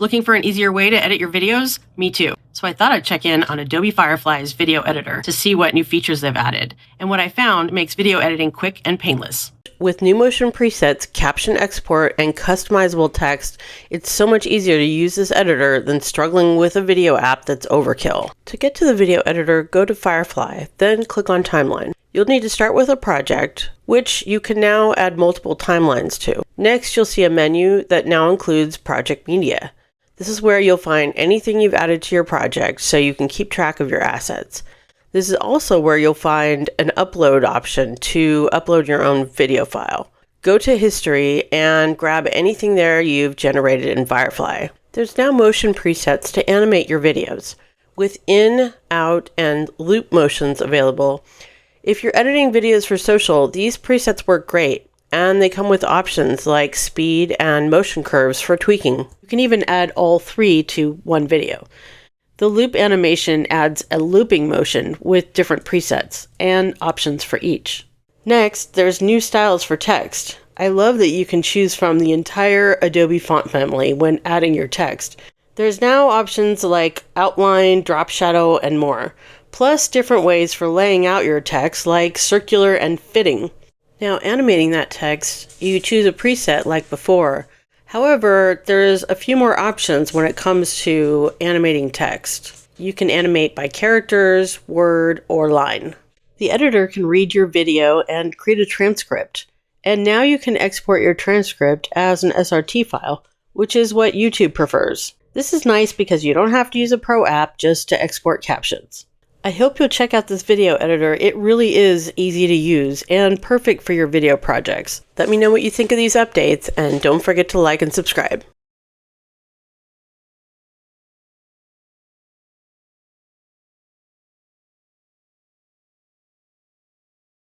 Looking for an easier way to edit your videos? Me too. So I thought I'd check in on Adobe Firefly's video editor to see what new features they've added. And what I found makes video editing quick and painless. With new motion presets, caption export, and customizable text, it's so much easier to use this editor than struggling with a video app that's overkill. To get to the video editor, go to Firefly, then click on Timeline. You'll need to start with a project, which you can now add multiple timelines to. Next, you'll see a menu that now includes Project Media. This is where you'll find anything you've added to your project so you can keep track of your assets. This is also where you'll find an upload option to upload your own video file. Go to History and grab anything there you've generated in Firefly. There's now motion presets to animate your videos, with in, out, and loop motions available. If you're editing videos for social, these presets work great, and they come with options like speed and motion curves for tweaking. You can even add all three to one video. The loop animation adds a looping motion with different presets and options for each. Next, there's new styles for text. I love that you can choose from the entire Adobe font family when adding your text. There's now options like outline, drop shadow, and more, plus different ways for laying out your text like circular and fitting. Now, animating that text, you choose a preset like before. However, there's a few more options when it comes to animating text. You can animate by characters, word, or line. The editor can read your video and create a transcript. And now you can export your transcript as an SRT file, which is what YouTube prefers. This is nice because you don't have to use a pro app just to export captions. I hope you'll check out this video editor. It really is easy to use and perfect for your video projects. Let me know what you think of these updates, and don't forget to like and subscribe.